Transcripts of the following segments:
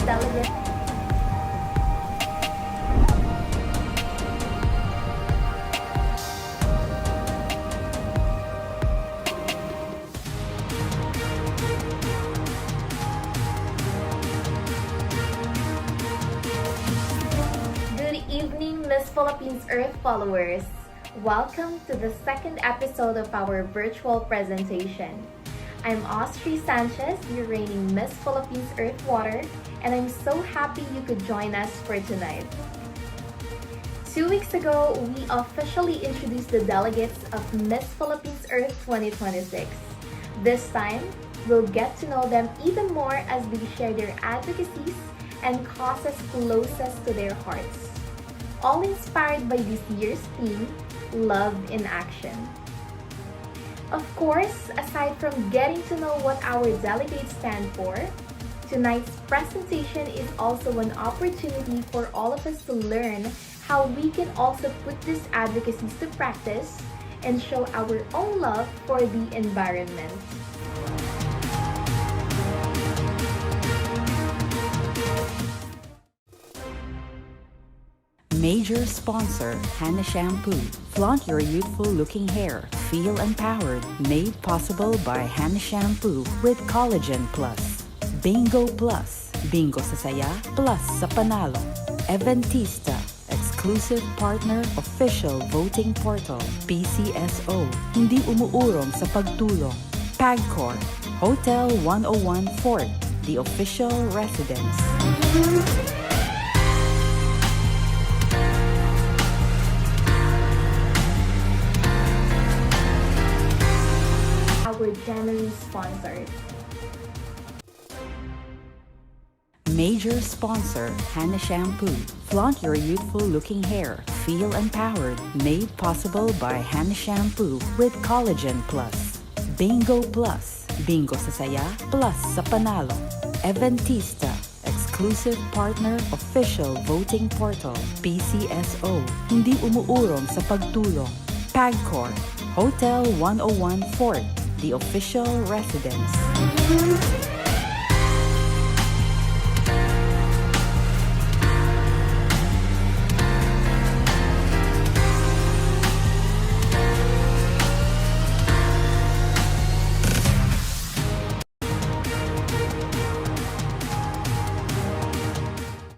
Delegates. Good evening, Miss Philippines Earth followers. Welcome to the second episode of our virtual presentation. I'm Austri Sanchez, your reigning Miss Philippines Earth Water, and I'm so happy you could join us for tonight. 2 weeks ago, we officially introduced the delegates of Miss Philippines Earth 2026. This time, we'll get to know them even more as they share their advocacies and causes closest to their hearts. All inspired by this year's theme, Love in Action. Of course, aside from getting to know what our delegates stand for, tonight's presentation is also an opportunity for all of us to learn how we can also put these advocacies to practice and show our own love for the environment. Major sponsor, Hana Shampoo. Flaunt your youthful looking hair. Feel empowered. Made possible by Hana Shampoo with Collagen Plus. Bingo Plus. Bingo sa saya, plus sa panalo. Adventista. Exclusive partner, official voting portal. PCSO. Hindi umuurong sa pagtulong. Pagcor. Hotel 101 Fort. The official residence. Our January sponsored. Major sponsor, Hana Shampoo. Flaunt your youthful looking hair. Feel empowered. Made possible by Hana Shampoo with Collagen Plus. Bingo Plus. Bingo sa saya, plus sa panalo. Adventista. Exclusive partner, official voting portal. PCSO. Hindi umuurong sa pagtulong. Pagcor. Hotel 101 Fort. The official residence.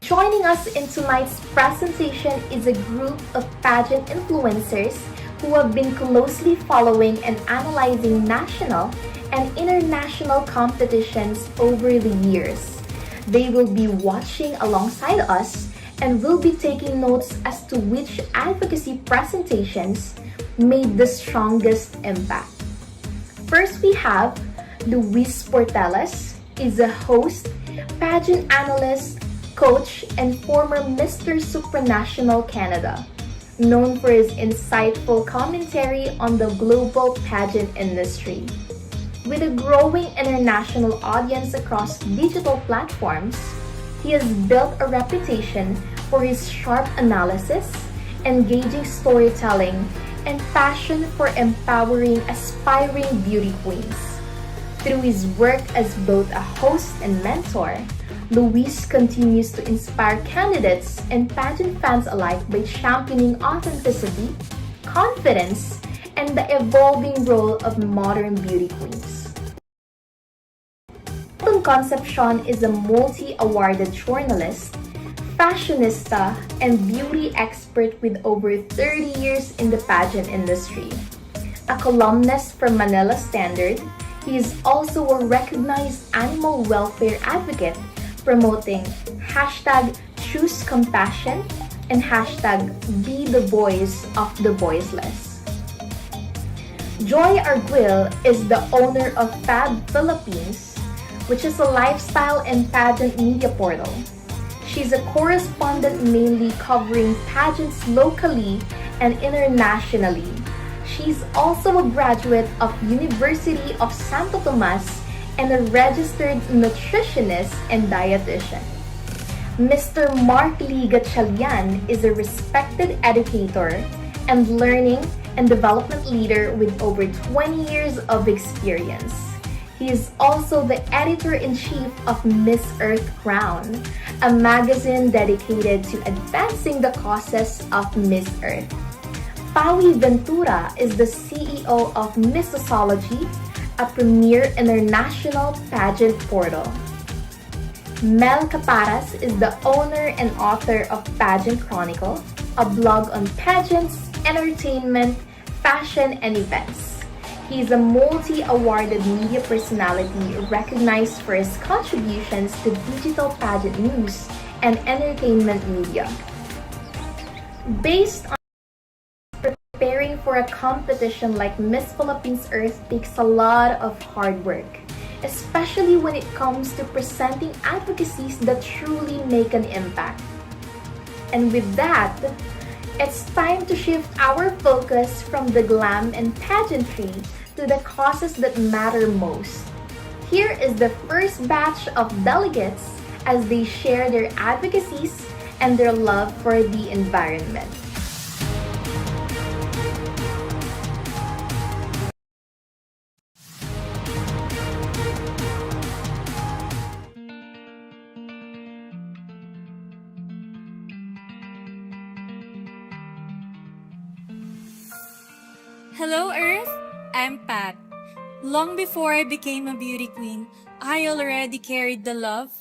Joining us in tonight's presentation is a group of pageant influencers who have been closely following and analyzing national and international competitions over the years. They will be watching alongside us and will be taking notes as to which advocacy presentations made the strongest impact. First, we have Luis Portelas, is a host, pageant analyst, coach, and former Mr. Supranational Canada, known for his insightful commentary on the global pageant industry. With a growing international audience across digital platforms, he has built a reputation for his sharp analysis, engaging storytelling, and passion for empowering aspiring beauty queens. Through his work as both a host and mentor, Luis continues to inspire candidates and pageant fans alike by championing authenticity, confidence, and the evolving role of modern beauty queens. Milton Concepcion is a multi-awarded journalist, fashionista, and beauty expert with over 30 years in the pageant industry. A columnist for Manila Standard, he is also a recognized animal welfare advocate, promoting hashtag Choose Compassion and hashtag Be the Voice of the Voiceless. Joy Arguil is the owner of Fab Philippines, which is a lifestyle and pageant media portal. She's a correspondent mainly covering pageants locally and internationally. She's also a graduate of University of Santo Tomas and a registered nutritionist and dietitian. Mr. Mark Lee Gatchalian is a respected educator and learning and development leader with over 20 years of experience. He is also the editor-in-chief of Miss Earth Crown, a magazine dedicated to advancing the causes of Miss Earth. Pawi Ventura is the CEO of Missosology, a premier international pageant portal. Mel Caparas is the owner and author of Pageant Chronicle, a blog on pageants, entertainment, fashion, and events. He is a multi-awarded media personality recognized for his contributions to digital pageant news and entertainment media. Based on preparing for a competition like Miss Philippines Earth takes a lot of hard work, especially when it comes to presenting advocacies that truly make an impact. And with that, it's time to shift our focus from the glam and pageantry to the causes that matter most. Here is the first batch of delegates as they share their advocacies and their love for the environment. Hello Earth, I'm Pat. Long before I became a beauty queen, I already carried the love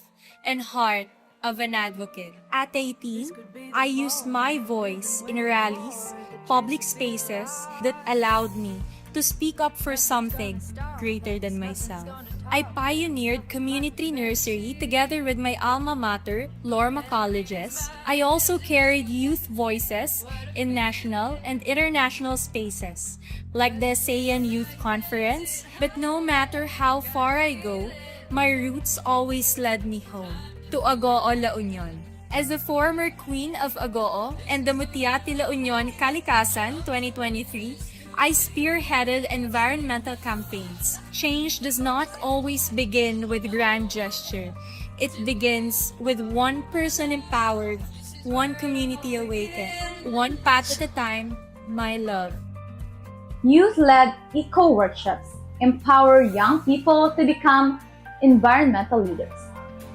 and heart of an advocate. At 18, I used my voice in rallies, public spaces that allowed me to speak up for something greater than myself. I pioneered community nursery together with my alma mater, Lorma Colleges. I also carried youth voices in national and international spaces, like the ASEAN Youth Conference. But no matter how far I go, my roots always led me home, to Agoo, La Union. As the former Queen of Agoo and the Mutiati La Union Kalikasan 2023, I spearheaded environmental campaigns. Change does not always begin with grand gesture. It begins with one person empowered, one community awakened, one path at a time, my love. Youth-led eco-workshops empower young people to become environmental leaders.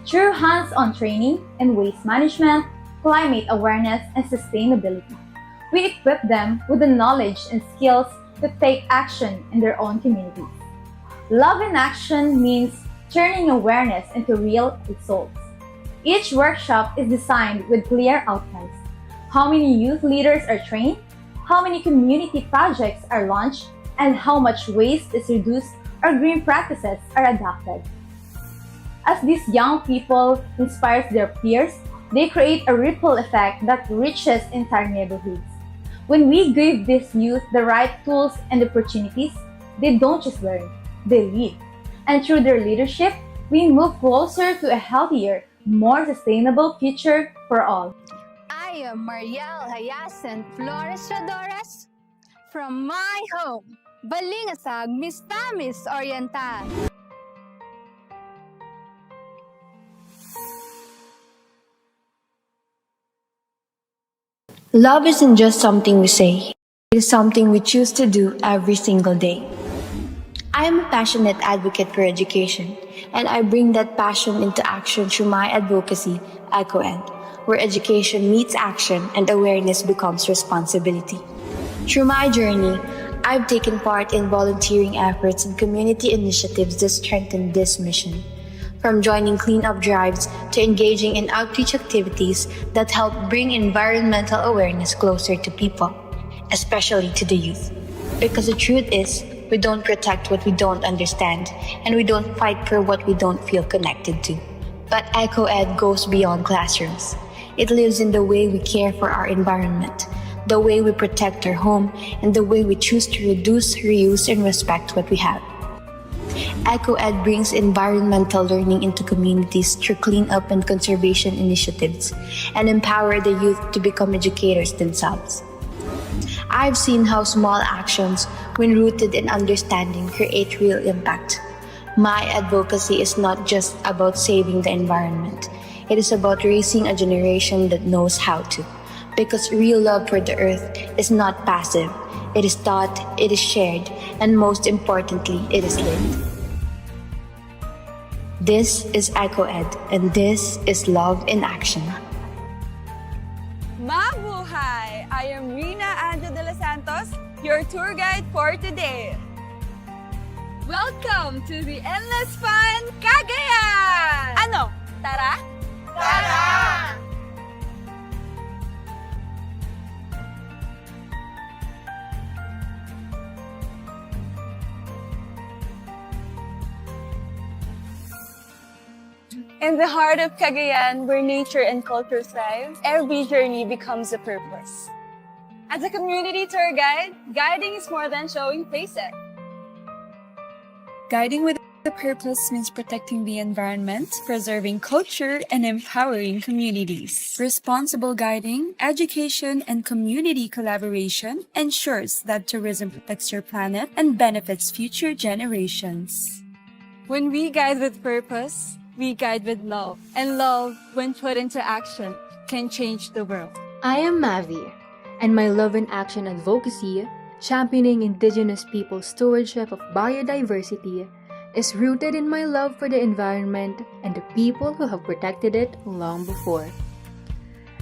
Through hands-on training in waste management, climate awareness, and sustainability, we equip them with the knowledge and skills to take action in their own communities. Love in action means turning awareness into real results. Each workshop is designed with clear outcomes. How many youth leaders are trained, how many community projects are launched, and how much waste is reduced or green practices are adopted. As these young people inspire their peers, they create a ripple effect that reaches entire neighborhoods. When we give these youth the right tools and opportunities, they don't just learn, they lead. And through their leadership, we move closer to a healthier, more sustainable future for all. I am Mariel Hayasen Flores Radores from my home, Balingasag, Mistamis Oriental. Love isn't just something we say, it is something we choose to do every single day. I am a passionate advocate for education, and I bring that passion into action through my advocacy, EcoEd, where education meets action and awareness becomes responsibility. Through my journey, I've taken part in volunteering efforts and community initiatives that strengthen this mission. From joining cleanup drives to engaging in outreach activities that help bring environmental awareness closer to people, especially to the youth. Because the truth is, we don't protect what we don't understand, and we don't fight for what we don't feel connected to. But EcoEd goes beyond classrooms. It lives in the way we care for our environment, the way we protect our home, and the way we choose to reduce, reuse, and respect what we have. EcoEd brings environmental learning into communities through cleanup and conservation initiatives and empower the youth to become educators themselves. I've seen how small actions, when rooted in understanding, create real impact. My advocacy is not just about saving the environment. It is about raising a generation that knows how to. Because real love for the earth is not passive. It is taught, it is shared, and most importantly, it is lived. This is EcoEd, and this is Love in Action. Mabuhay! I am Rina Anja de los Santos, your tour guide for today. Welcome to the Endless Fun Cagayan! Ano? Tara? Tara! In the heart of Cagayan, where nature and culture thrive, every journey becomes a purpose. As a community tour guide, guiding is more than showing places. Guiding with a purpose means protecting the environment, preserving culture, and empowering communities. Responsible guiding, education, and community collaboration ensures that tourism protects your planet and benefits future generations. When we guide with purpose, we guide with love. And love, when put into action, can change the world. I am Mavi, and my Love in Action advocacy, championing Indigenous people's stewardship of biodiversity, is rooted in my love for the environment and the people who have protected it long before.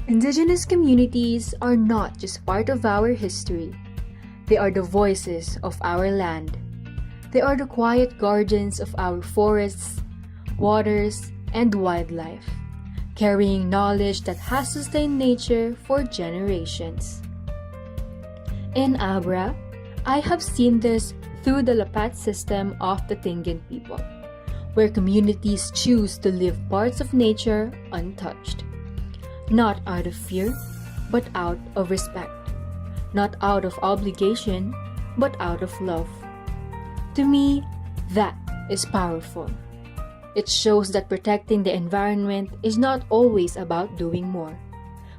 Indigenous communities are not just part of our history. They are the voices of our land. They are the quiet guardians of our forests, waters, and wildlife, carrying knowledge that has sustained nature for generations. In Abra, I have seen this through the Lapat system of the Tingin people, where communities choose to live parts of nature untouched, not out of fear, but out of respect, not out of obligation, but out of love. To me, that is powerful. It shows that protecting the environment is not always about doing more,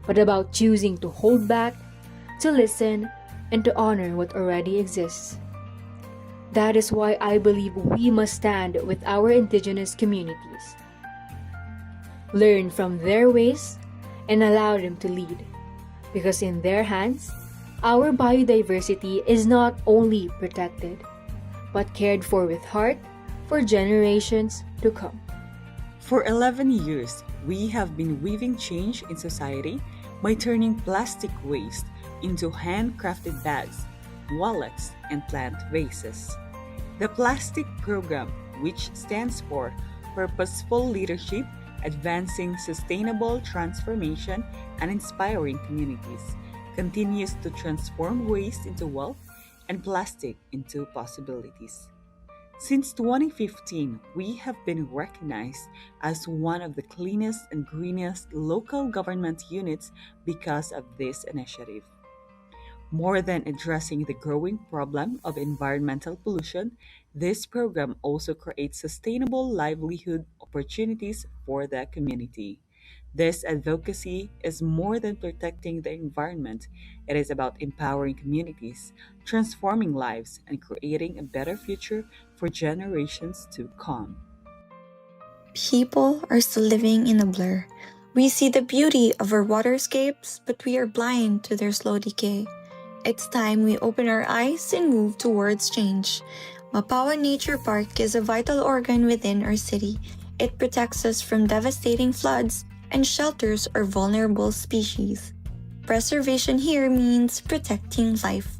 but about choosing to hold back, to listen, and to honor what already exists. That is why I believe we must stand with our Indigenous communities, learn from their ways, and allow them to lead. Because in their hands, our biodiversity is not only protected, but cared for with heart for generations to come. For 11 years, we have been weaving change in society by turning plastic waste into handcrafted bags, wallets, and plant vases. The Plastic Program, which stands for Purposeful Leadership, Advancing Sustainable Transformation, and Inspiring Communities, continues to transform waste into wealth and plastic into possibilities. Since 2015, we have been recognized as one of the cleanest and greenest local government units because of this initiative. More than addressing the growing problem of environmental pollution, this program also creates sustainable livelihood opportunities for the community. This advocacy is more than protecting the environment. It is about empowering communities, transforming lives, and creating a better future for generations to come. People are still living in a blur. We see the beauty of our waterscapes, but we are blind to their slow decay. It's time we open our eyes and move towards change. Mapawa Nature Park is a vital organ within our city. It protects us from devastating floods and shelters our vulnerable species. Preservation here means protecting life.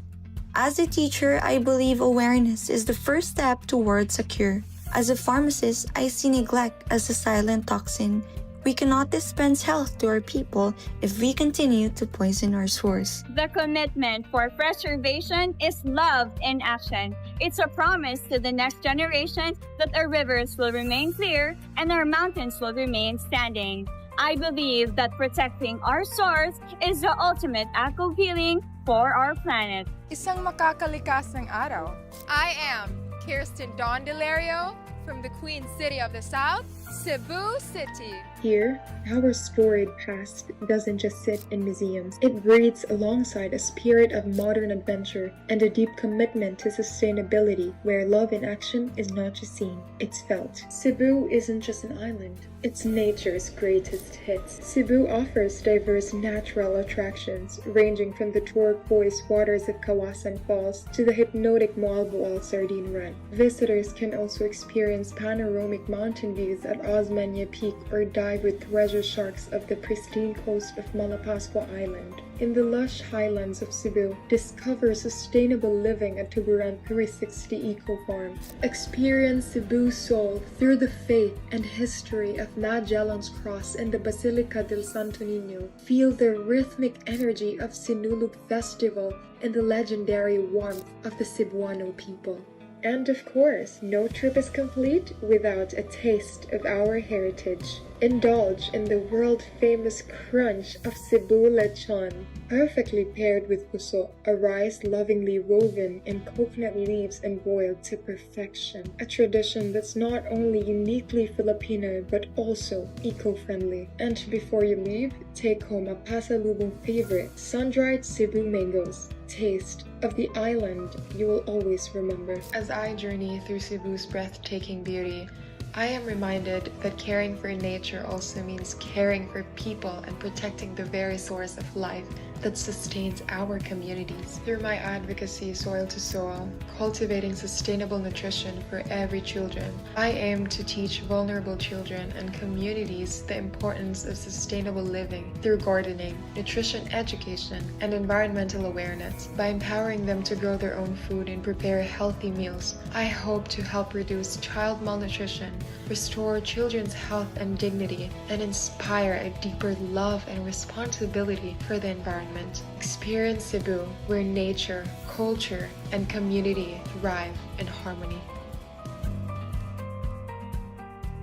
As a teacher, I believe awareness is the first step towards a cure. As a pharmacist, I see neglect as a silent toxin. We cannot dispense health to our people if we continue to poison our source. The commitment for preservation is love in action. It's a promise to the next generation that our rivers will remain clear and our mountains will remain standing. I believe that protecting our source is the ultimate act of healing for our planet. Isang makakalikas ng araw. I am Kirsten Dawn Delario, from the Queen City of the South, Cebu City. Here, our storied past doesn't just sit in museums. It breathes alongside a spirit of modern adventure and a deep commitment to sustainability, where love in action is not just seen, it's felt. Cebu isn't just an island. It's nature's greatest hits. Cebu offers diverse natural attractions, ranging from the turquoise waters of Kawasan Falls to the hypnotic Moalboal Sardine Run. Visitors can also experience panoramic mountain views at Osmania Peak or dive with treasure sharks of the pristine coast of Malapascua Island. In the lush highlands of Cebu, discover sustainable living at Tuburan 360 Eco Farm. Experience Cebu's soul through the faith and history of Magellan's Cross and the Basilica del Santo Niño. Feel the rhythmic energy of Sinulog Festival and the legendary warmth of the Cebuano people. And of course, no trip is complete without a taste of our heritage. Indulge in the world-famous crunch of Cebu lechon, perfectly paired with puso, a rice lovingly woven in coconut leaves and boiled to perfection. A tradition that's not only uniquely Filipino but also eco-friendly. And before you leave, take home a pasalubong favorite, sun-dried Cebu mangoes. Taste of the island you will always remember. As I journey through Cebu's breathtaking beauty, I am reminded that caring for nature also means caring for people and protecting the very source of life that sustains our communities. Through my advocacy, Soil to Soul, cultivating sustainable nutrition for every children, I aim to teach vulnerable children and communities the importance of sustainable living through gardening, nutrition education, and environmental awareness. By empowering them to grow their own food and prepare healthy meals, I hope to help reduce child malnutrition, restore children's health and dignity, and inspire a deeper love and responsibility for the environment. Experience Cebu, where nature, culture, and community thrive in harmony.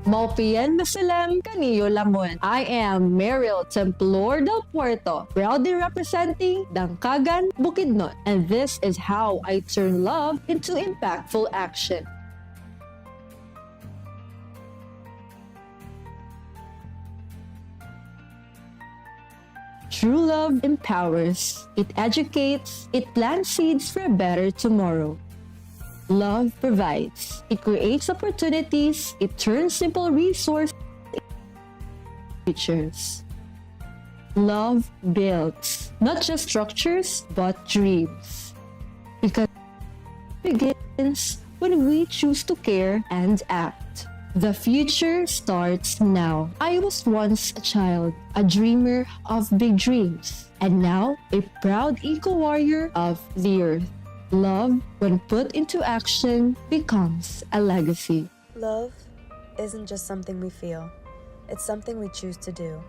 Maupian Masalam Kaniyo Lamon. I am Meryl Templor del Puerto, proudly representing Dangkagan, Bukidnon, and this is how I turn love into impactful action. True love empowers, it educates, it plants seeds for a better tomorrow. Love provides, it creates opportunities, it turns simple resources into futures. Love builds, not just structures, but dreams. Because it begins when we choose to care and act. The future starts now. I was once a child, a dreamer of big dreams, and now a proud eco-warrior of the earth. Love, when put into action, becomes a legacy. Love isn't just something we feel, it's something we choose to do.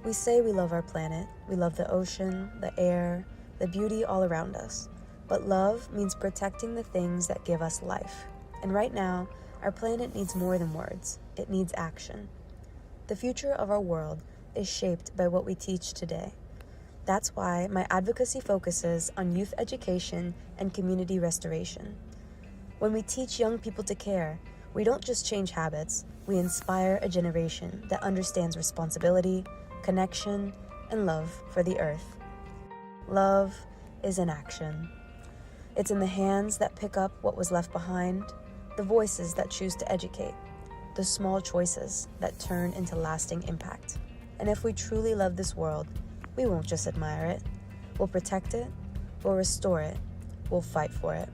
We say we love our planet, we love the ocean, the air, the beauty all around us. But love means protecting the things that give us life. And right now, our planet needs more than words, it needs action. The future of our world is shaped by what we teach today. That's why my advocacy focuses on youth education and community restoration. When we teach young people to care, we don't just change habits, we inspire a generation that understands responsibility, connection, and love for the earth. Love is in action. It's in the hands that pick up what was left behind, the voices that choose to educate, the small choices that turn into lasting impact. And if we truly love this world, we won't just admire it. We'll protect it, we'll restore it, we'll fight for it.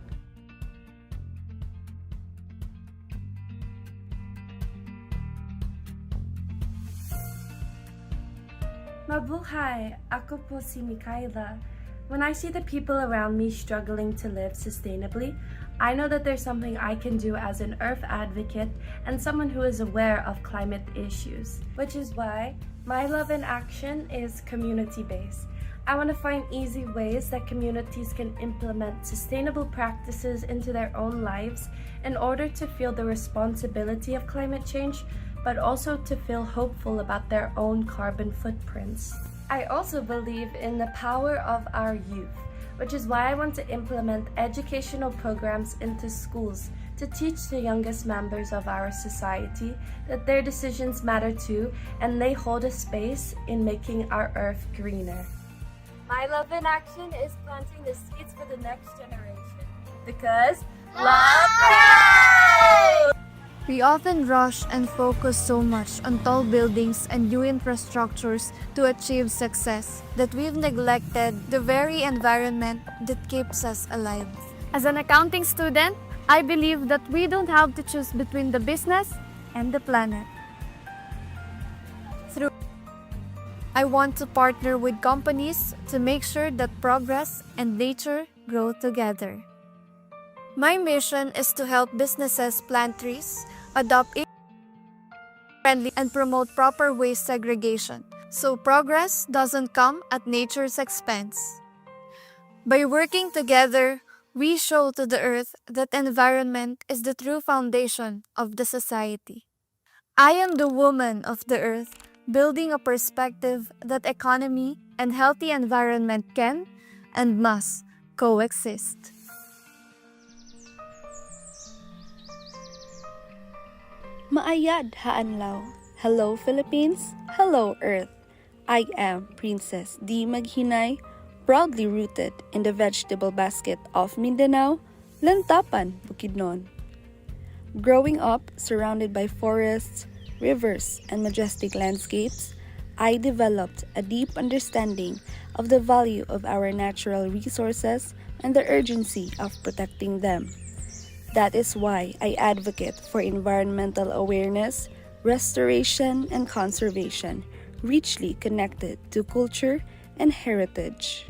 Mabuhay! Ako po si Mikaela. When I see the people around me struggling to live sustainably, I know that there's something I can do as an earth advocate and someone who is aware of climate issues, which is why my love in action is community-based. I want to find easy ways that communities can implement sustainable practices into their own lives in order to feel the responsibility of climate change, but also to feel hopeful about their own carbon footprints. I also believe in the power of our youth. which is why I want to implement educational programs into schools to teach the youngest members of our society that their decisions matter too and they hold a space in making our earth greener. My love in action is planting the seeds for the next generation. Because love grows! We often rush and focus so much on tall buildings and new infrastructures to achieve success that we've neglected the very environment that keeps us alive. As an accounting student, I believe that we don't have to choose between the business and the planet. I want to partner with companies to make sure that progress and nature grow together. My mission is to help businesses plant trees, adopt eco-friendly and promote proper waste segregation, so progress doesn't come at nature's expense. By working together, we show to the earth that environment is the true foundation of the society. I am the woman of the earth, building a perspective that economy and healthy environment can and must coexist. Maayad haanlaw. Hello Philippines, hello Earth. I am Princess D. Maghinay, proudly rooted in the vegetable basket of Mindanao, Lantapan, Bukidnon. Growing up surrounded by forests, rivers, and majestic landscapes, I developed a deep understanding of the value of our natural resources and the urgency of protecting them. That is why I advocate for environmental awareness, restoration, and conservation, richly connected to culture and heritage.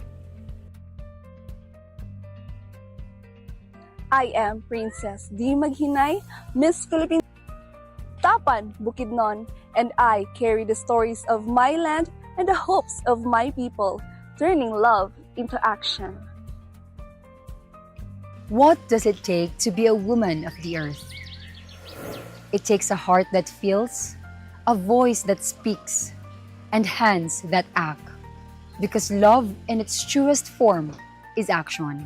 I am Princess D. Maghinay, Miss Philippines Tapan, Bukidnon, and I carry the stories of my land and the hopes of my people, turning love into action. What does it take to be a woman of the earth? It takes a heart that feels, a voice that speaks, and hands that act. Because love in its truest form is action.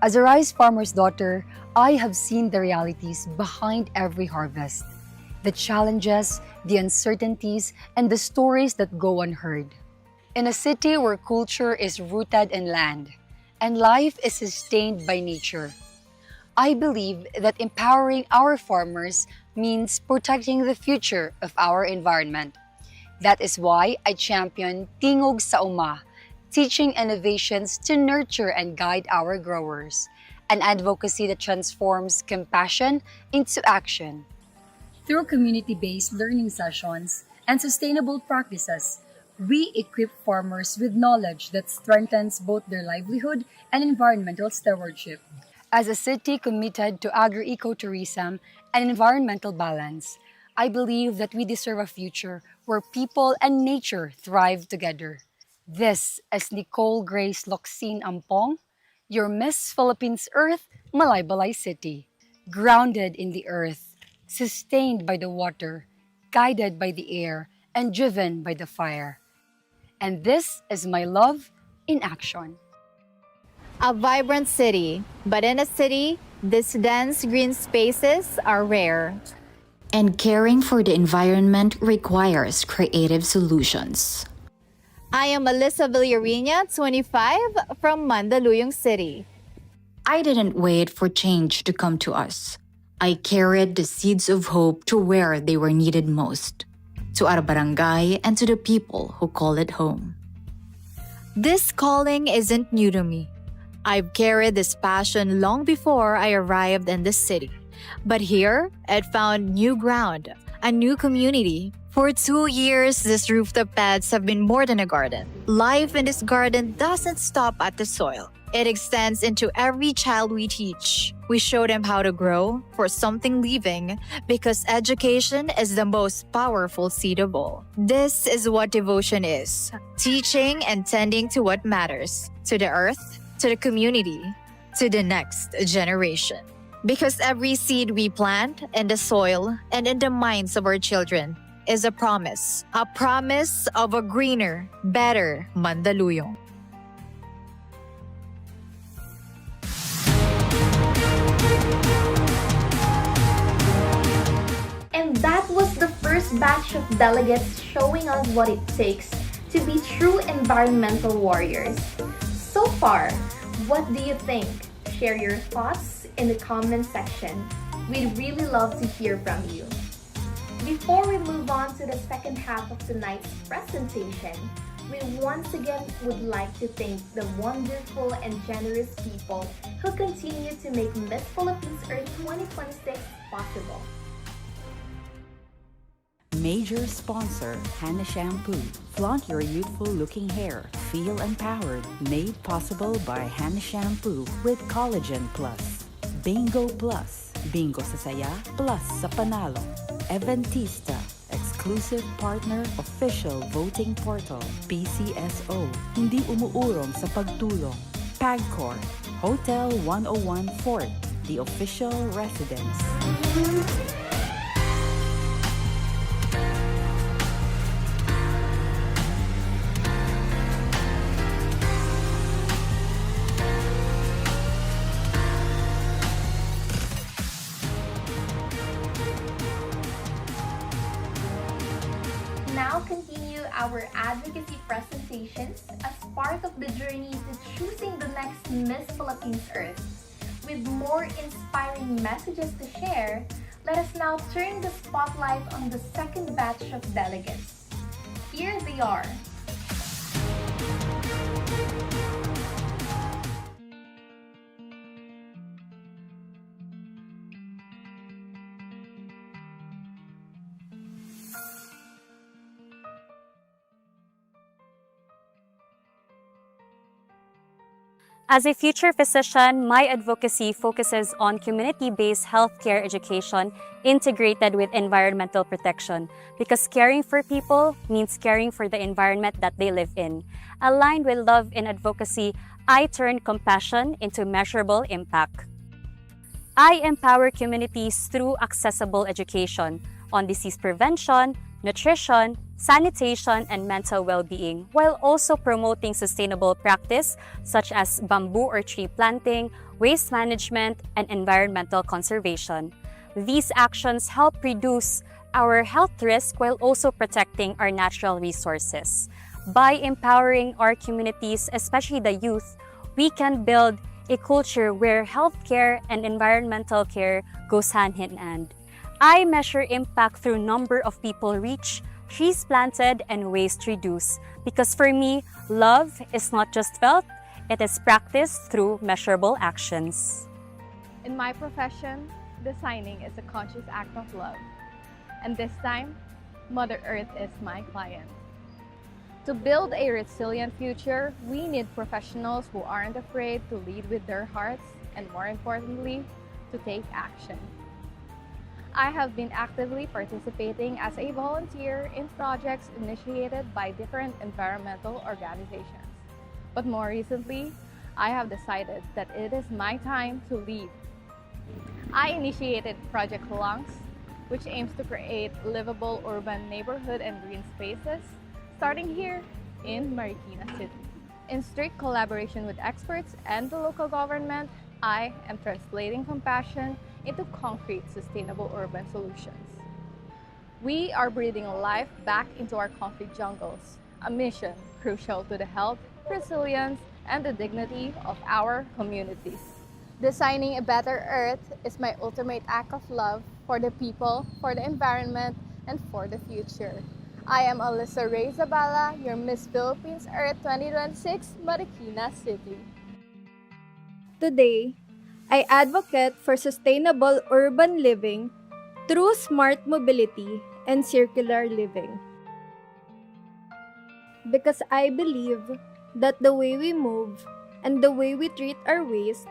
As a rice farmer's daughter, I have seen the realities behind every harvest, the challenges, the uncertainties, and the stories that go unheard. In a city where culture is rooted in land, and life is sustained by nature, I believe that empowering our farmers means protecting the future of our environment. That is why I champion Tingog sa Uma, teaching innovations to nurture and guide our growers, an advocacy that transforms compassion into action. Through community-based learning sessions and sustainable practices, we equip farmers with knowledge that strengthens both their livelihood and environmental stewardship. As a city committed to agro-ecotourism and environmental balance, I believe that we deserve a future where people and nature thrive together. This is Nicole Grace Locsin Ampong, your Miss Philippines Earth, Malaybalay City. Grounded in the earth, sustained by the water, guided by the air, and driven by the fire. And this is my love in action. A vibrant city, but in a city, these dense green spaces are rare. And caring for the environment requires creative solutions. I am Alyssa Villarina, 25, from Mandaluyong City. I didn't wait for change to come to us. I carried the seeds of hope to where they were needed most, to our barangay and to the people who call it home. This calling isn't new to me. I've carried this passion long before I arrived in this city. But here, it found new ground, a new community. For 2 years, these rooftop beds have been more than a garden. Life in this garden doesn't stop at the soil. It extends into every child we teach. We show them how to grow for something living because education is the most powerful seed of all. This is what devotion is. Teaching and tending to what matters. To the earth, to the community, to the next generation. Because every seed we plant in the soil and in the minds of our children is a promise of a greener, better Mandaluyong. That was the first batch of delegates showing us what it takes to be true environmental warriors. So far, what do you think? Share your thoughts in the comment section. We'd really love to hear from you. Before we move on to the second half of tonight's presentation, we once again would like to thank the wonderful and generous people who continue to make Miss Philippines Earth 2026 possible. Major sponsor, Hana Shampoo. Flaunt your youthful looking hair. Feel empowered. Made possible by Hana Shampoo with Collagen Plus. Bingo Plus. Bingo sa saya, plus sa panalo. Eventista. Exclusive partner, official voting portal. PCSO. Hindi umuurong sa pagtulong. Pagcor. Hotel 101 Fort. The official residence. Now continue our advocacy presentations as part of the journey to choosing the next Miss Philippines Earth. With more inspiring messages to share, let us now turn the spotlight on the second batch of delegates. Here they are. As a future physician, my advocacy focuses on community-based healthcare education integrated with environmental protection because caring for people means caring for the environment that they live in. Aligned with love and advocacy, I turn compassion into measurable impact. I empower communities through accessible education on disease prevention, nutrition, sanitation, and mental well-being, while also promoting sustainable practice such as bamboo or tree planting, waste management, and environmental conservation. These actions help reduce our health risk while also protecting our natural resources. By empowering our communities, especially the youth, we can build a culture where healthcare and environmental care goes hand in hand. I measure impact through number of people reached, trees planted, and waste reduced. Because for me, love is not just felt, it is practiced through measurable actions. In my profession, designing is a conscious act of love. And this time, Mother Earth is my client. To build a resilient future, we need professionals who aren't afraid to lead with their hearts and, more importantly, to take action. I have been actively participating as a volunteer in projects initiated by different environmental organizations. But more recently, I have decided that it is my time to lead. I initiated Project Lungs, which aims to create livable urban neighborhood and green spaces, starting here in Marikina City. In strict collaboration with experts and the local government, I am translating compassion into concrete, sustainable urban solutions. We are breathing life back into our concrete jungles, a mission crucial to the health, resilience, and the dignity of our communities. Designing a better Earth is my ultimate act of love for the people, for the environment, and for the future. I am Alyssa Ray Zabala, your Miss Philippines Earth 2026, Marikina City. Today, I advocate for sustainable urban living through smart mobility and circular living. Because I believe that the way we move and the way we treat our waste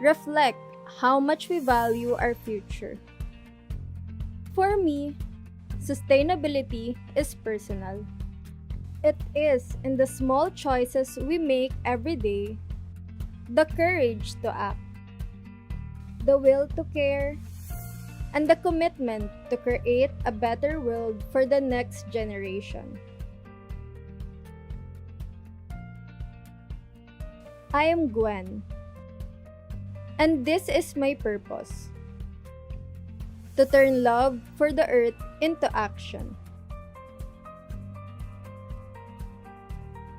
reflect how much we value our future. For me, sustainability is personal. It is in the small choices we make every day, the courage to act, the will to care, and the commitment to create a better world for the next generation. I am Gwen, and this is my purpose. to turn love for the earth into action.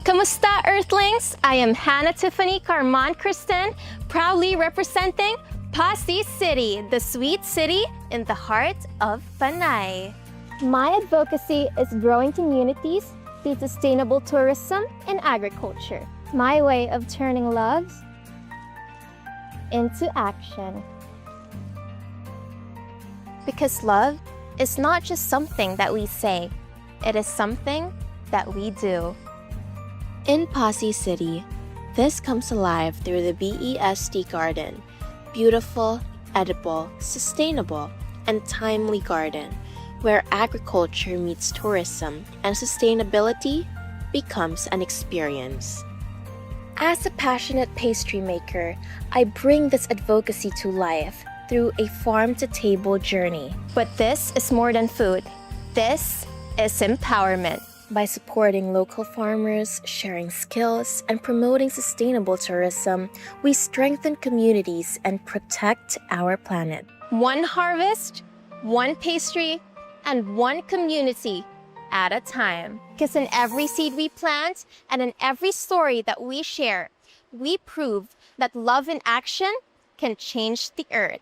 Kamusta, Earthlings? I am Hannah Tiffany Carmon Kristen, proudly representing Pasig City, the sweet city in the heart of Panay. My advocacy is growing communities through sustainable tourism and agriculture. My way of turning love into action. Because love is not just something that we say, it is something that we do. In Pasig City, this comes alive through the BEST Garden, beautiful, edible, sustainable, and timely garden, where agriculture meets tourism and sustainability becomes an experience. As a passionate pastry maker, I bring this advocacy to life through a farm-to-table journey. But this is more than food. This is empowerment. By supporting local farmers, sharing skills, and promoting sustainable tourism, we strengthen communities and protect our planet. One harvest, one pastry, and one community at a time. Because in every seed we plant and in every story that we share, we prove that love in action can change the earth.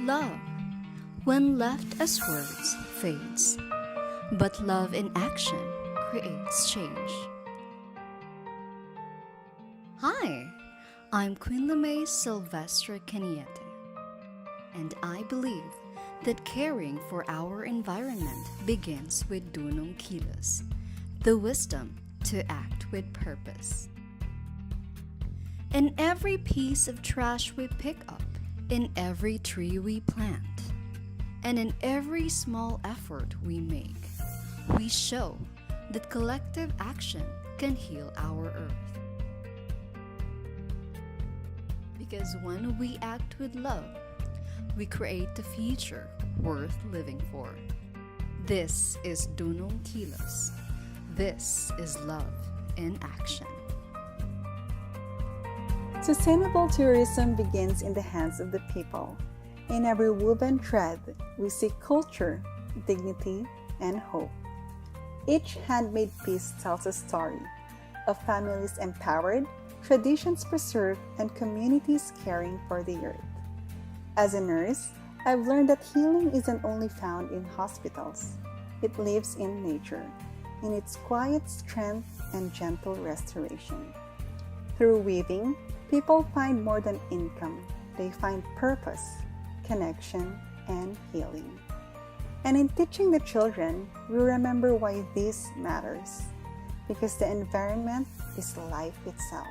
Love, when left as words, fades, but love in action creates change. Hi, I'm Queen Lemay Silvestre Caniete, and I believe that caring for our environment begins with Dunong Kilos, the wisdom to act with purpose. In every piece of trash we pick up, in every tree we plant, and in every small effort we make, we show that collective action can heal our earth. Because when we act with love, we create a future worth living for. This is Dunong Kilos. This is love in action. Sustainable tourism begins in the hands of the people. In every woven thread, we see culture, dignity, and hope. Each handmade piece tells a story of families empowered, traditions preserved, and communities caring for the earth. As a nurse, I've learned that healing isn't only found in hospitals. It lives in nature, in its quiet strength and gentle restoration. Through weaving, people find more than income. They find purpose, connection, and healing. And in teaching the children, we remember why this matters. Because the environment is life itself.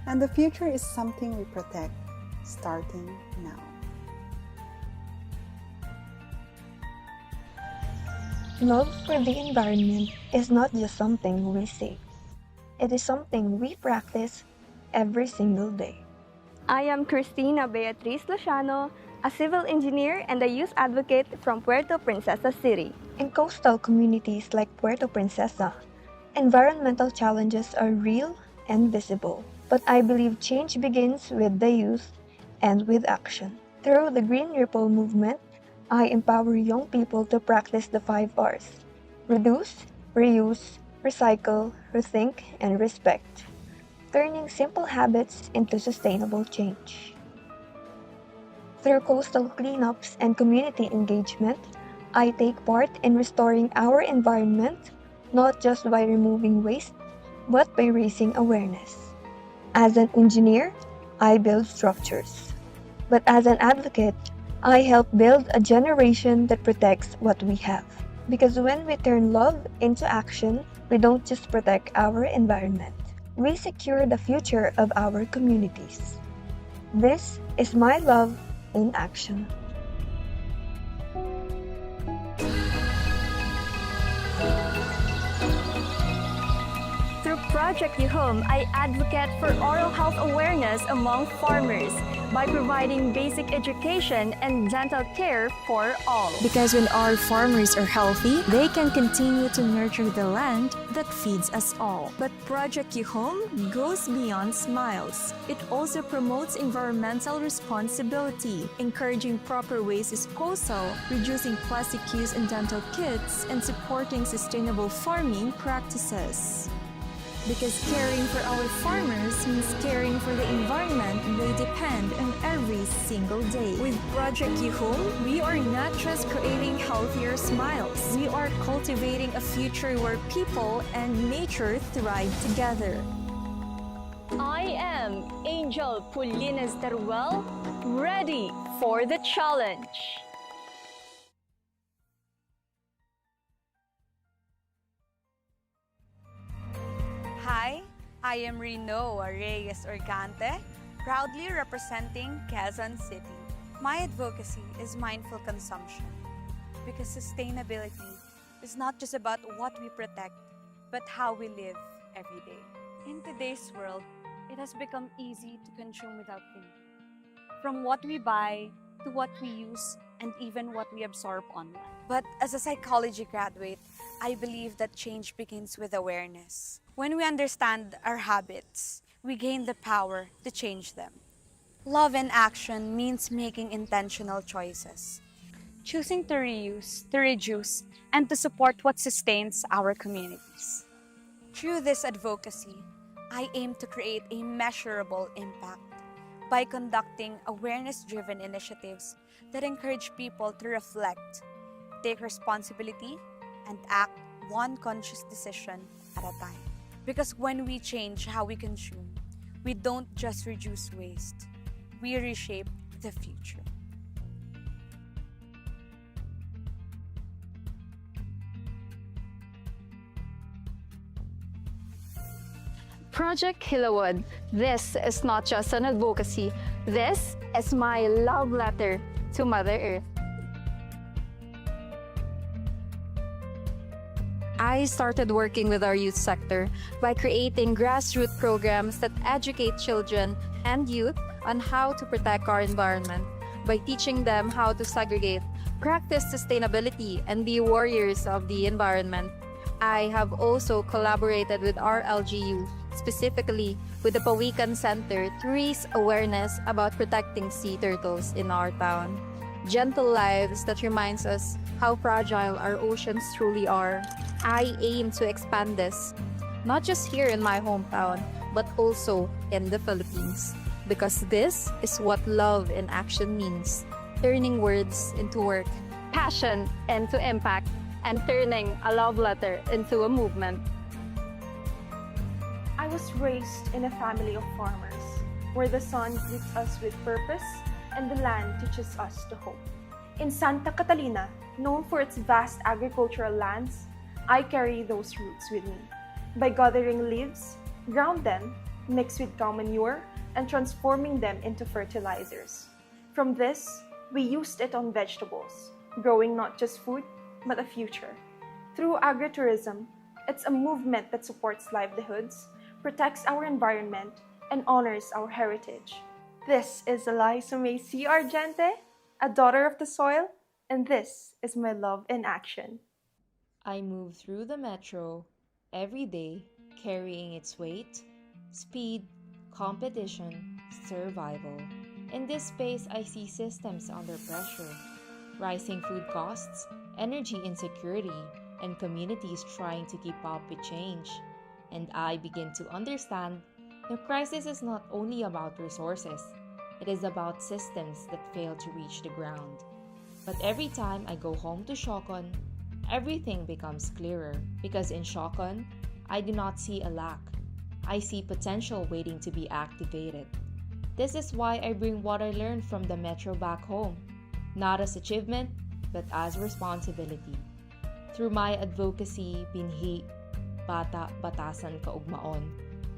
And the future is something we protect, starting now. Love for the environment is not just something we say. It is something we practice every single day. I am Cristina Beatriz Luciano, a civil engineer and a youth advocate from Puerto Princesa City. In coastal communities like Puerto Princesa, environmental challenges are real and visible. But I believe change begins with the youth and with action. Through the Green Ripple movement, I empower young people to practice the 5 R's: reduce, reuse, recycle, rethink, and respect, turning simple habits into sustainable change. Through coastal cleanups and community engagement, I take part in restoring our environment, not just by removing waste, but by raising awareness. As an engineer, I build structures. But as an advocate, I help build a generation that protects what we have. Because when we turn love into action, we don't just protect our environment. We secure the future of our communities. This is my love in action. Through Project You Home, I advocate for oral health awareness among farmers by providing basic education and dental care for all. Because when our farmers are healthy, they can continue to nurture the land that feeds us all. But Project You Home goes beyond smiles. It also promotes environmental responsibility, encouraging proper waste disposal, reducing plastic use in dental kits, and supporting sustainable farming practices. Because caring for our farmers means caring for the environment they depend on every single day. With Project You Home, we are not just creating healthier smiles. We are cultivating a future where people and nature thrive together. I am Angel Pulinas Teruel, ready for the challenge. Hi, I am Reno Reyes Organte, proudly representing Quezon City. My advocacy is mindful consumption because sustainability is not just about what we protect, but how we live every day. In today's world, it has become easy to consume without thinking. From what we buy to what we use and even what we absorb online. But as a psychology graduate, I believe that change begins with awareness. When we understand our habits, we gain the power to change them. Love in action means making intentional choices, choosing to reuse, to reduce, and to support what sustains our communities. Through this advocacy, I aim to create a measurable impact by conducting awareness-driven initiatives that encourage people to reflect, take responsibility, and act one conscious decision at a time. Because when we change how we consume, we don't just reduce waste, we reshape the future. Project Kilowood, this is not just an advocacy, this is my love letter to Mother Earth. I started working with our youth sector by creating grassroots programs that educate children and youth on how to protect our environment by teaching them how to segregate, practice sustainability, and be warriors of the environment. I have also collaborated with our LGU, specifically with the Pawikan Center, to raise awareness about protecting sea turtles in our town. Gentle lives that reminds us how fragile our oceans truly are. I aim to expand this, not just here in my hometown, but also in the Philippines. Because this is what love in action means, turning words into work, passion into impact, and turning a love letter into a movement. I was raised in a family of farmers, where the sun greets us with purpose and the land teaches us to hope. In Santa Catalina, known for its vast agricultural lands, I carry those roots with me. By gathering leaves, ground them, mix with cow manure, and transforming them into fertilizers. From this, we used it on vegetables, growing not just food, but a future. Through agritourism, it's a movement that supports livelihoods, protects our environment, and honors our heritage. This is Eliza May C. Argente, a daughter of the soil, and this is my love in action. I move through the metro every day, carrying its weight, speed, competition, survival. In this space, I see systems under pressure, rising food costs, energy insecurity, and communities trying to keep up with change. And I begin to understand the crisis is not only about resources, it is about systems that fail to reach the ground. But every time I go home to Shokon, everything becomes clearer, because in Shokon, I do not see a lack. I see potential waiting to be activated. This is why I bring what I learned from the metro back home, not as achievement, but as responsibility. Through my advocacy, Binhi, Bata, Batasan, Kaugmaon,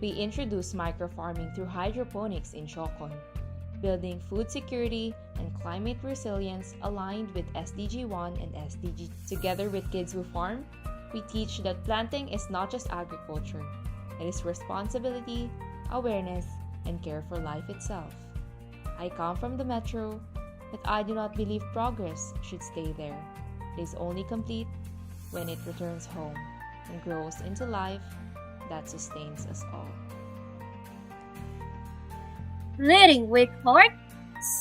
we introduce microfarming through hydroponics in Shokon, building food security and climate resilience aligned with SDG 1 and SDG. Together with Kids Who Farm, we teach that planting is not just agriculture, It is responsibility, awareness, and care for life itself. I come from the metro, but I do not believe progress should stay there. It is only complete when it returns home and grows into life that sustains us all. Leading with heart,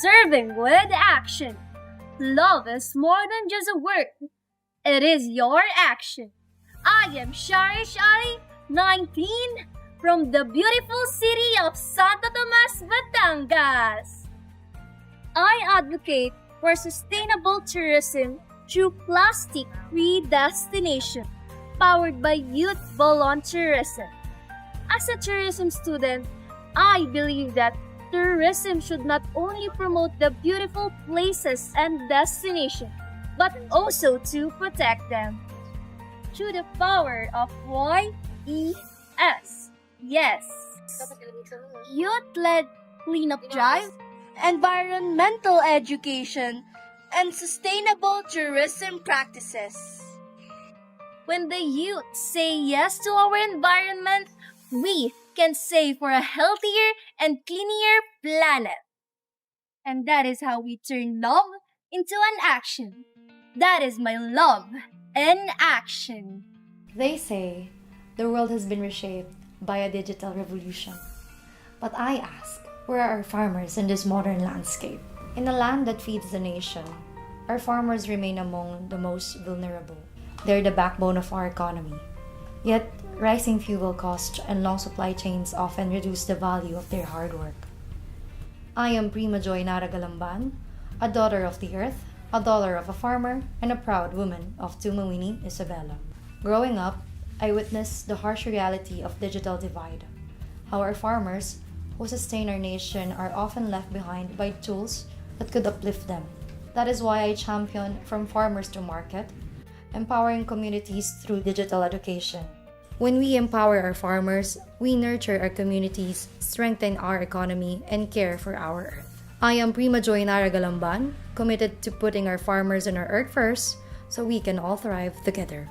serving with action. Love is more than just a word. It is your action. I am Sharish Ali, 19, from the beautiful city of Santo Tomas, Batangas. I advocate for sustainable tourism through plastic-free destination, powered by youth volunteerism. As a tourism student, I believe that tourism should not only promote the beautiful places and destinations, but also to protect them. Through the power of YES. Yes. Youth-led cleanup drive, environmental education, and sustainable tourism practices. When the youth say yes to our environment, we can save for a healthier and cleaner planet. And that is how we turn love into an action. That is my love in action. They say the world has been reshaped by a digital revolution. But I ask, where are our farmers in this modern landscape? In a land that feeds the nation, our farmers remain among the most vulnerable. They're the backbone of our economy. Yet, rising fuel costs and long supply chains often reduce the value of their hard work. I am Prima Joy Naragalamban, a daughter of the earth, a daughter of a farmer, and a proud woman of Tumawini, Isabela. Growing up, I witnessed the harsh reality of digital divide. How our farmers, who sustain our nation, are often left behind by tools that could uplift them. That is why I champion From Farmers to Market, empowering communities through digital education. When we empower our farmers, we nurture our communities, strengthen our economy, and care for our earth. I am Prima Joy Naragalamban, committed to putting our farmers and our earth first so we can all thrive together.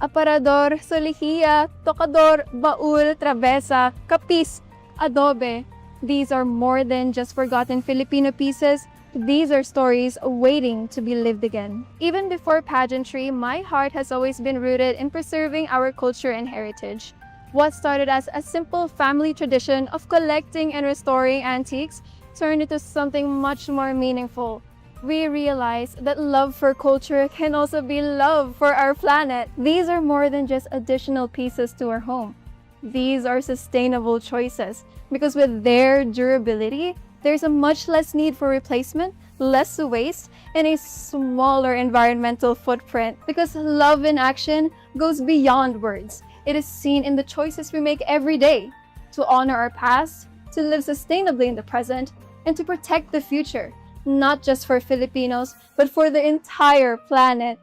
Aparador, solihia, tocador, baul, travesa, kapis, adobe. These are more than just forgotten Filipino pieces. These are stories waiting to be lived again. Even before pageantry, my heart has always been rooted in preserving our culture and heritage. What started as a simple family tradition of collecting and restoring antiques turned into something much more meaningful. We realized that love for culture can also be love for our planet. These are more than just additional pieces to our home. These are sustainable choices because with their durability, there's a much less need for replacement, less waste, and a smaller environmental footprint because love in action goes beyond words. It is seen in the choices we make every day to honor our past, to live sustainably in the present, and to protect the future, not just for Filipinos, but for the entire planet.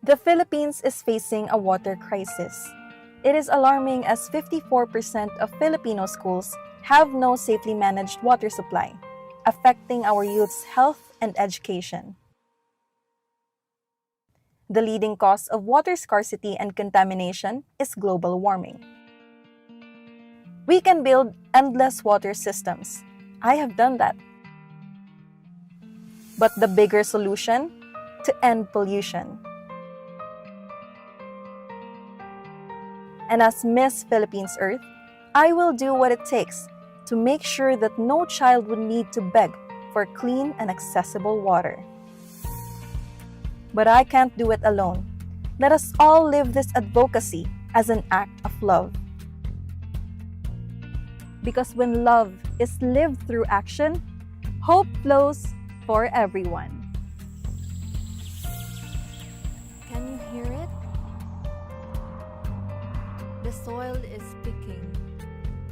The Philippines is facing a water crisis. It is alarming as 54% of Filipino schools have no safely managed water supply, affecting our youth's health and education. The leading cause of water scarcity and contamination is global warming. We can build endless water systems. I have done that. But the bigger solution? To end pollution. And as Miss Philippines Earth, I will do what it takes to make sure that no child would need to beg for clean and accessible water. But I can't do it alone. Let us all live this advocacy as an act of love. Because when love is lived through action, hope flows for everyone. Can you hear it? The soil is speaking,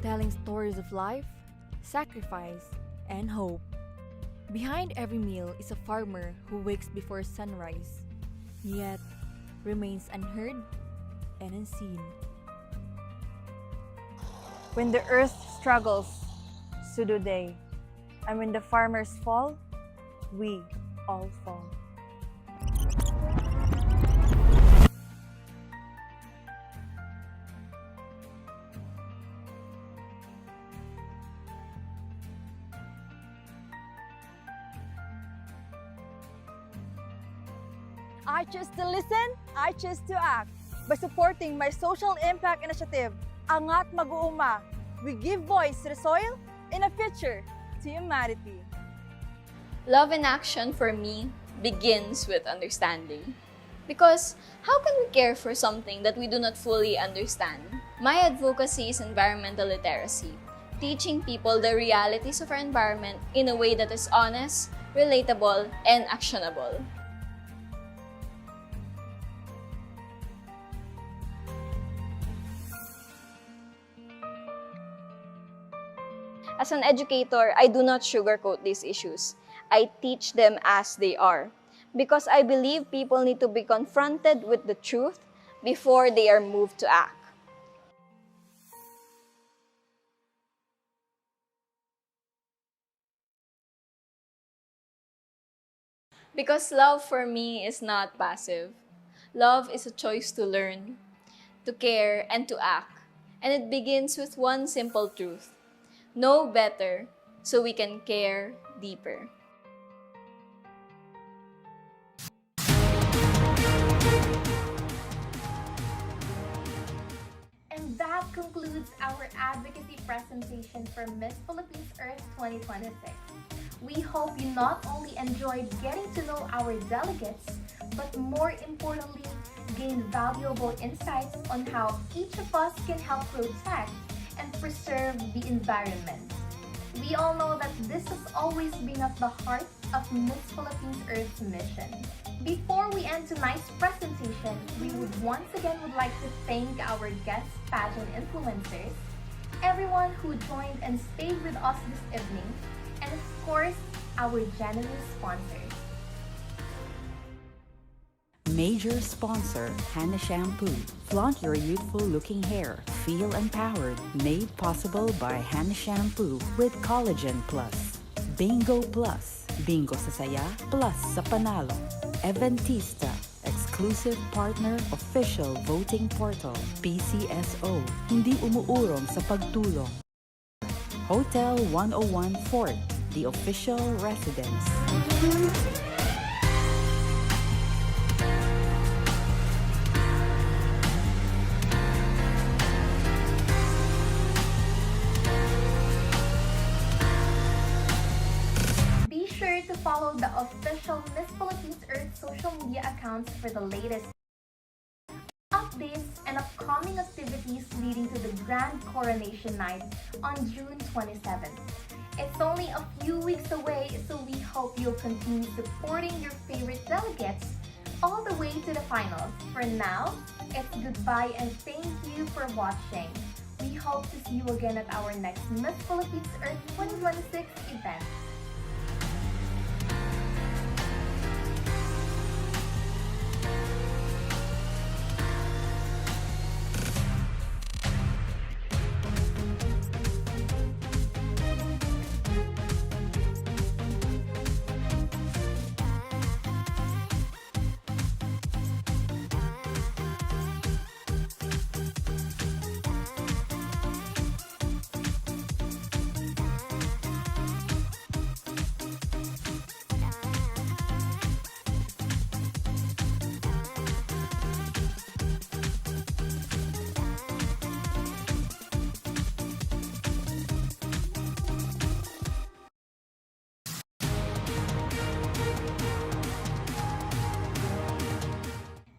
telling stories of life, sacrifice, and hope. Behind every meal is a farmer who wakes before sunrise, yet remains unheard and unseen. When the earth struggles, so do they. And when the farmers fall, we all fall. I choose to listen, I choose to act. By supporting my social impact initiative, Angat Mag-uuma, we give voice to the soil and a future to humanity. Love in action for me begins with understanding. Because how can we care for something that we do not fully understand? My advocacy is environmental literacy, teaching people the realities of our environment in a way that is honest, relatable, and actionable. As an educator, I do not sugarcoat these issues. I teach them as they are, because I believe people need to be confronted with the truth before they are moved to act. Because love for me is not passive. Love is a choice to learn, to care, and to act. And it begins with one simple truth: know better so we can care deeper. And that concludes our advocacy presentation for Miss Philippines Earth 2026. We hope you not only enjoyed getting to know our delegates, but more importantly, gained valuable insights on how each of us can help protect and preserve the environment. We all know that this has always been at the heart of Miss Philippines Earth's mission. Before we end tonight's presentation, we would once again like to thank our guest pageant influencers, everyone who joined and stayed with us this evening, and of course, our generous sponsors. Major sponsor, Hana Shampoo. Flaunt your youthful looking hair. Feel empowered. Made possible by Hana Shampoo with Collagen Plus. Bingo Plus. Bingo sa saya, plus sa panalo. Eventista. Exclusive partner, official voting portal. PCSO. Hindi umuurong sa pagtulong. Hotel 101 Fort. The official residence. Be sure to follow the official Miss Philippines Earth social media accounts for the latest updates and upcoming activities leading to the Grand Coronation Night on June 27th. It's only a few weeks away, so we hope you'll continue supporting your favorite delegates all the way to the finals. For now, it's goodbye and thank you for watching. We hope to see you again at our next Miss Philippines Earth 2026 event.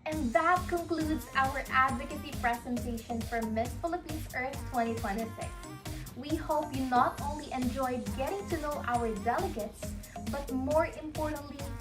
And that concludes our advocacy presentation for Miss Philippines Earth 2026. We hope you not only enjoyed getting to know our delegates, but more importantly,